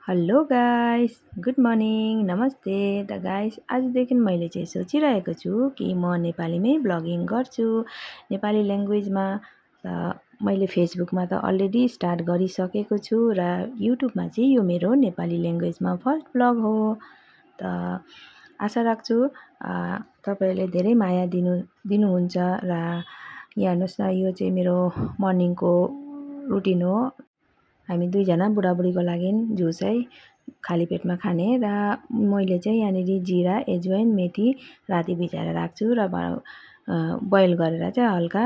Hello guys, good morning, नमस्ते। त guys, आजदेखि मैले चाहिँ सोचिरहेको छु कि म नेपालीमै ब्लगिङ गर्छु, नेपाली ल्याङ्ग्वेजमा। त मैले फेसबुकमा त अलरेडी स्टार्ट गरिसकेको छु र युट्युबमा चाहिँ यो मेरो नेपाली ल्याङ्ग्वेजमा फर्स्ट ब्लग हो। त आशा राख्छु तपाईँहरूले धेरै माया दिनुहुन्छ र यहाँ हेर्नुहोस् न, यो चाहिँ मेरो मर्निङको रुटिन हो। हामी दुईजना बुढाबुढीको लागि जुस है खाली पेटमा खाने र मैले चाहिँ यहाँनिर जिरा, एज्वाइन, मेथी राति भिजाएर राख्छु र बोइल गरेर चाहिँ हल्का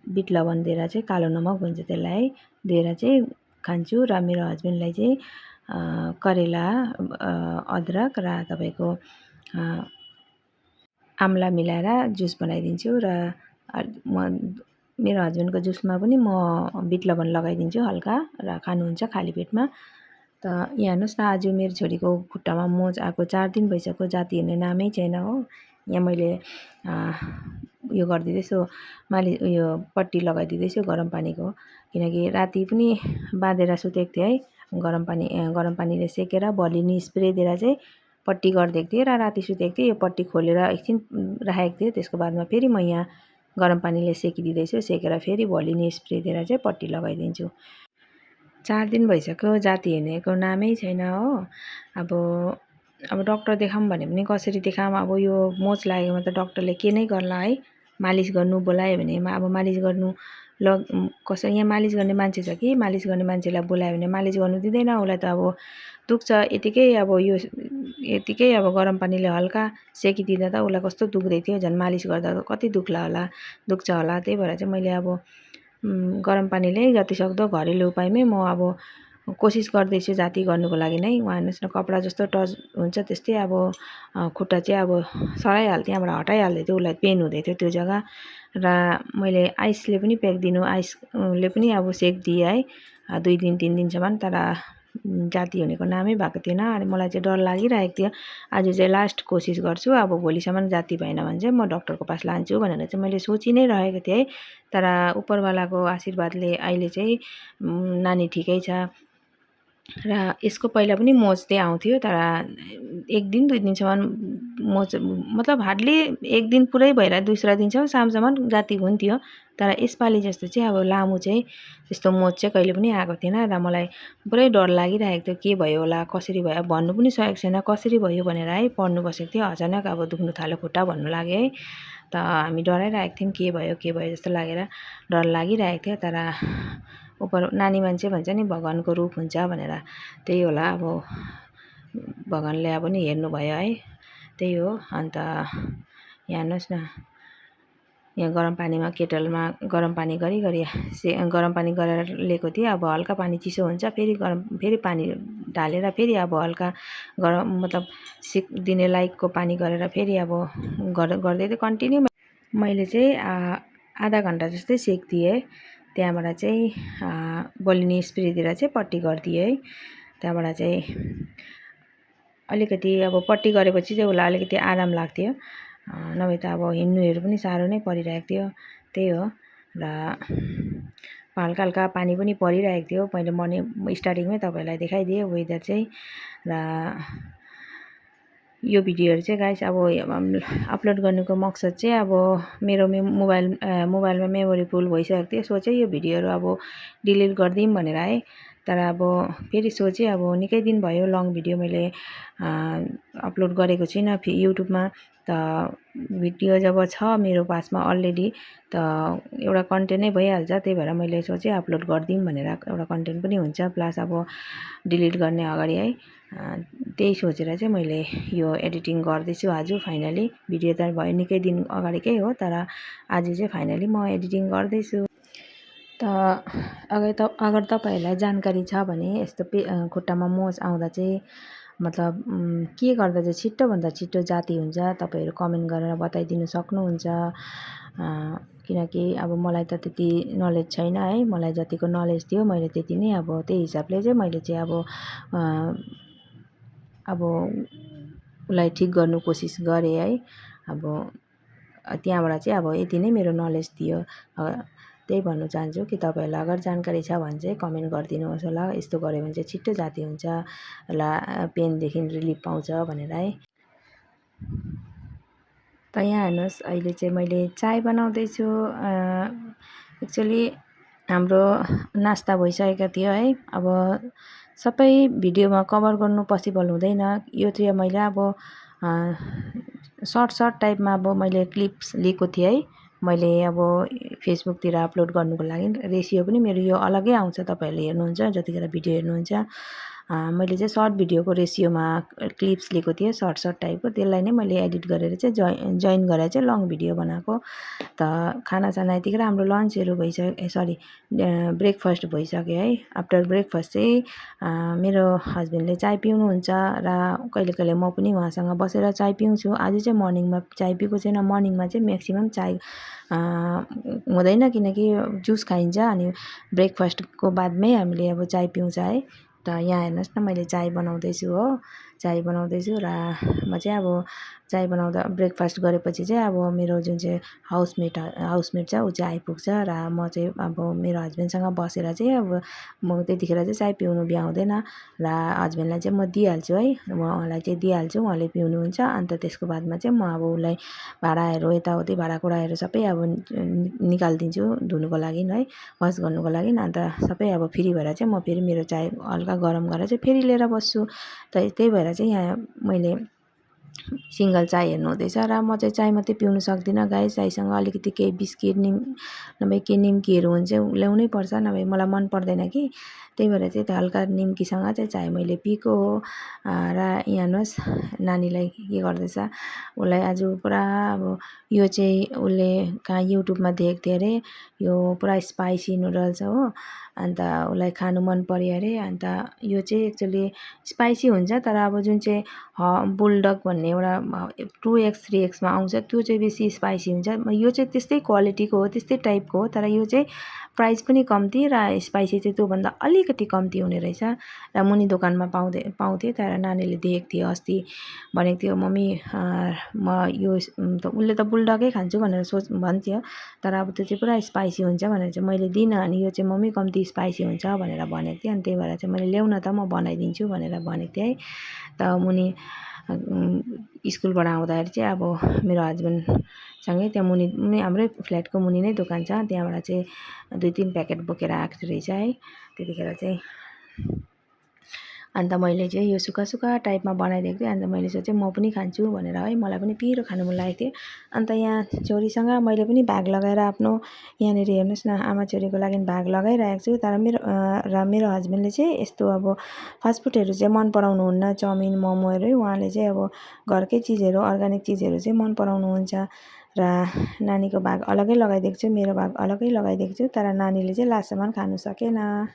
बिट लवण दिएर चाहिँ कालो नमक भन्छ त्यसलाई दिएर चाहिँ खान्छु। र मेरो हस्बेन्डलाई चाहिँ करेला, अदरक र तपाईँको आम्ला मिलाएर जुस बनाइदिन्छु र मेरो हस्बेन्डको जुसमा पनि म बिट लवण लगाइदिन्छु हल्का र खानुहुन्छ खाली पेटमा। त यहाँ हेर्नुहोस् न, आज मेरो छोरीको खुट्टामा मोच आएको 4 दिन भइसक्यो, जाती हुने नामै छैन हो। यहाँ मैले उयो गरिदिँदैछु, उयो पट्टी लगाइदिँदैछु गरम पानीको, किनकि राति पनि बाँधेर सुतेको थिएँ है। गरम पानीले सेकेर भलिनी स्प्रे दिएर चाहिँ पट्टी गरिदिएको थिएँ र राति सुतेको थिएँ। यो पट्टी खोलेर एकछिन राखेको थिएँ, त्यसको बादमा फेरि म यहाँ गरम पानीले सेकिदिँदैछु। सेकेर फेरि भोलिनी स्प्रे दिएर चाहिँ पट्टी लगाइदिन्छु। 4 दिन भइसक्यो, जाती हुनेको नामै छैन हो। अब डक्टर देखाऊँ भने पनि कसरी देखाऊँ? अब यो मोच लागेकोमा त डक्टरले के नै गर्ला है। मालिस गर्नु बोलायो भने अब मालिस गर्नु कसै यहाँ मालिस गर्ने मान्छे छ कि मालिस गर्ने मान्छेलाई बोलायो भने मालिस गर्नु दिँदैन। उसलाई त अब दुख्छ यतिकै, यतिकै गरम पानीले हल्का सेकिदिँदा त उसलाई कस्तो दुख्दै थियो, झन् मालिस गर्दा कति दुख्छ होला। त्यही भएर चाहिँ मैले अब गरम पानीले जतिसक्दो घरेलु उपायमै म अब कोसिस गर्दैछु जाती गर्नुको लागि नै। उहाँ हेर्नुहोस् न, कपडा जस्तो टच हुन्छ त्यस्तै खुट्टा चाहिँ सराइहाल्थ्यो, त्यहाँबाट हटाइहाल्दै थियो। उसलाई पेन हुँदै थियो त्यो जग्गा र मैले आइसले पनि प्याक दिनु, आइसले पनि सेक दिएँ है 2 दिन 3 दिनसम्म, तर जाती हुनेको नामै भएको थिएन। अनि मलाई चाहिँ डर लागिरहेको थियो। आज चाहिँ लास्ट कोसिस गर्छु, अब भोलिसम्म जाती भएन भने चाहिँ म डक्टरको पास लान्छु भनेर चाहिँ मैले सोचि नै रहेको थिएँ है। तर उपरवालाको आशीर्वादले अहिले चाहिँ नानी ठिकै छ र यसको पहिला पनि मोच चाहिँ आउँथ्यो, तर 1 दिन 2 दिनसम्म मोच, मतलब हार्डली 1 दिन पुरै भएर दोस्रो दिनसम्म शामसम्म जाती हुन्थ्यो। तर यसपालि जस्तो चाहिँ लामो चाहिँ त्यस्तो मोच चाहिँ कहिले पनि आएको थिएन र मलाई पुरै डर लागिरहेको थियो, के भयो होला, कसरी भयो, भन्नु पनि सकेको छैन कसरी भयो भनेर है। पढ्नु बसेको थियो, अचानक दुख्नु थाल्यो खुट्टा भन्नु लाग्यो है। त हामी डराइरहेको थियौँ, के भयो जस्तो लागेर डर लागिरहेको थियो। तर नानी मान्छे भन्छ नि भगवानको रूप हुन्छ भनेर, त्यही होला। भगवानले नि हेर्नुभयो है, त्यही हो। अन्त यहाँ हेर्नुहोस् न, यहाँ गरम पानीमा केटलमा गरम पानी गरी गरम पानी गरेर लिएको थिएँ। अब हल्का पानी चिसो हुन्छ, फेरि पानी ढालेर फेरि हल्का गरम, मतलब सेक दिने लायकको पानी गरेर फेरि गर्दै थिएँ कन्टिन्यू। मैले चाहिँ आधा घन्टा जस्तै सेक्दिएँ, त्यहाँबाट चाहिँ भोलिनी स्प्रे दिएर चाहिँ पट्टी गरिदिएँ है। त्यहाँबाट चाहिँ अलिकति पट्टी गरेपछि चाहिँ उसलाई अलिकति आराम लाग्थ्यो, नभए त हिँड्नुहरू पनि साह्रो नै परिरहेको थियो। त्यही हो। र हल्का हल्का पानी पनि परिरहेको थियो। मैले स्टार्टिङमै तपाईँहरूलाई देखाइदिएँ वेदर चाहिँ। र यो भिडियोहरू चाहिँ गाइस अपलोड गर्नुको मकसद चाहिँ मेरो मोबाइलमा मेमोरी फुल भइसकेको थियो। सोचेँ यो भिडियोहरू डिलिट गरिदिउँ भनेर है। तर फेरि सोचेँ निकै दिन भयो लङ भिडियो मैले अपलोड गरेको छुइनँ युट्युबमा। त भिडियो जब छ मेरो पासमा अलरेडी त एउटा कन्टेन्ट नै भइहाल्छ। त्यही भएर मैले सोचेँ अपलोड गरिदिउँ भनेर, एउटा कन्टेन्ट पनि हुन्छ प्लस डिलिट गर्ने अगाडि है। त्यही सोचेर चाहिँ मैले यो एडिटिङ गर्दैछु आज फाइनली। भिडियो त भयो निकै दिन अगाडिकै हो, तर आज चाहिँ फाइनली म एडिटिङ गर्दैछु। त अगर तपाईँहरूलाई जानकारी छ भने यस्तो खुट्टामा मोच आउँदा चाहिँ मतलब के गर्दा चाहिँ छिट्टोभन्दा छिट्टो जाती हुन्छ, तपाईँहरू कमेन्ट गरेर बताइदिनु सक्नुहुन्छ। किनकि मलाई त त्यति नलेज छैन है। मलाई जतिको नलेज थियो मैले त्यति नै त्यही हिसाबले चाहिँ मैले चाहिँ उसलाई ठिक गर्नु कोसिस गरेँ है। त्यहाँबाट चाहिँ यति नै मेरो नलेज थियो। त्यही भन्नु चाहन्छु कि तपाईँहरूलाई अगर जानकारी छ भने चाहिँ कमेन्ट गरिदिनुहोस् होला। यस्तो गऱ्यो भने चाहिँ छिट्टो जाती हुन्छ ल, पेनदेखि रिलिफ पाउँछ भनेर है। त यहाँ हेर्नुहोस्, अहिले चाहिँ मैले चाय बनाउँदैछु। एक्चुअली हाम्रो नास्ता भइसकेको थियो है। अब सबै भिडियोमा कभर गर्नु पोसिबल हुँदैन। यो चाहिँ मैले अब सर्ट टाइपमा अब मैले क्लिप्स लिएको थिएँ है। मैले अब फेसबुकतिर अपलोड गर्नुको लागि रेसियो पनि मेरो यो अलग्गै आउँछ। तपाईँहरूले हेर्नुहुन्छ जतिखेर भिडियो हेर्नुहुन्छ, मैले चाहिँ सर्ट भिडियोको रेसियोमा क्लिप्स लिएको थिएँ, सर्ट टाइपको। त्यसलाई नै मैले एडिट गरेर चाहिँ जोइन गरेर चाहिँ लङ भिडियो बनाएको। त खानासाना यतिखेर हाम्रो लन्चहरू भइसक्यो, ब्रेकफास्ट भइसक्यो है। आफ्टर ब्रेकफास्ट चाहिँ मेरो हस्बेन्डले चाय पिउनुहुन्छ र कहिले कहिले म पनि उहाँसँग बसेर चाय पिउँछु। आज चाहिँ मर्निङमा चाय पिएको छैन। मर्निङमा चाहिँ म्याक्सिमम् चाय हुँदैन, किनकि जुस खाइन्छ अनि ब्रेकफास्टको बादमै हामीले अब चाय पिउँछ है। त यहाँ हेर्नुहोस् न, मैले चाय बनाउँदैछु हो, चाय बनाउँदैछु र म चाहिँ अब चाय बनाउँदा ब्रेकफास्ट गरेपछि चाहिँ अब मेरो जुन चाहिँ हाउसमेट छ ऊ चाहिँ आइपुग्छ र म चाहिँ अब मेरो हस्बेन्डसँग बसेर चाहिँ अब म त्यतिखेर चाहिँ चाय पिउनु भ्याउँदैन र हस्बेन्डलाई चाहिँ म दिइहाल्छु है। म उहाँलाई चाहिँ दिइहाल्छु, उहाँले पिउनुहुन्छ। अन्त त्यसको बादमा चाहिँ म अब उसलाई भाँडाहरू यताउति भाँडाकुँडाहरू सबै अब निकालिदिन्छु धुनुको लागि है, वास गर्नुको लागि। अन्त सबै अब फ्री भएर चाहिँ म फेरि मेरो चाय हल्का गरम गरेर चाहिँ फेरि लिएर बस्छु। त्यही भएर चाहिँ यहाँ मैले सिङ्गल चाय हेर्नु हुँदैछ र म चाहिँ चाय मात्रै पिउनु सक्दिनँ गाइस। चायसँग अलिकति केही बिस्किट नभए के निम्कीहरू हुन्छ ल्याउनै पर्छ, नभए मलाई मन पर्दैन कि। त्यही भएर चाहिँ त्यो हल्का निम्कीसँग चाहिँ चाय मैले पिएको हो। र यहाँ हेर्नुहोस्, नानीलाई के गर्दैछ, उसलाई आज पुरा अब यो चाहिँ उसले कहाँ युट्युबमा देखेको थियो अरे, यो पुरा स्पाइसी नुडल्स हो। अन्त उसलाई खानु मन पर्यो अरे। अन्त यो चाहिँ एक्चुअली स्पाइसी हुन्छ, तर अब जुन चाहिँ बुलडग भन्ने एउटा 2x 3xमा आउँछ त्यो चाहिँ बेसी स्पाइसी हुन्छ। यो चाहिँ त्यस्तै क्वालिटीको हो, त्यस्तै टाइपको हो, तर यो चाहिँ प्राइस पनि कम्ती र स्पाइसी चाहिँ त्योभन्दा अलिकति कम्ती हुने रहेछ। र मुनि दोकानमा पाउँथेँ, तर नानीले देखेको थियो अस्ति, भनेको थियो मम्मी म यो उसले त बुलडगै खान्छु भनेर भन्थ्यो, तर अब त्यो चाहिँ पुरा स्पाइसी हुन्छ भनेर चाहिँ मैले दिइनँ। अनि यो चाहिँ मम्मी कम्ती स्पाइसी हुन्छ भनेर भनेको थिएँ। अनि त्यही भएर चाहिँ मैले ल्याउन त म बनाइदिन्छु भनेर भनेको थिएँ है। त मुनि स्कुलबाट आउँदाखेरि चाहिँ अब मेरो हस्बेन्डसँगै त्यहाँ मुनि हाम्रै फ्ल्याटको मुनि नै दोकान छ, त्यहाँबाट चाहिँ 2-3 प्याकेट बोकेर आएको रहेछ है त्यतिखेर चाहिँ। अन्त मैले चाहिँ यो सुक्खा टाइपमा बनाइदिएको थिएँ। अन्त मैले सोचेँ म पनि खान्छु भनेर है, मलाई पनि पिरो खानु मन लागेको थियो। अन्त यहाँ छोरीसँग मैले पनि भाग लगाएर आफ्नो यहाँनिर हेर्नुहोस् न, आमा छोरीको लागि भाग लगाइरहेको छु। तर मेरो हस्बेन्डले चाहिँ यस्तो अब फास्टफुडहरू चाहिँ मन पराउनुहुन्न, चाउमिन मोमोहरू है। उहाँले चाहिँ अब घरकै चिजहरू, अर्ग्यानिक चिजहरू चाहिँ मन पराउनुहुन्छ। र नानीको भाग अलग्गै लगाइदिएको छु, मेरो भाग अलग्गै लगाइदिएको छु। तर नानीले चाहिँ लास्टसम्म खानु सकेन।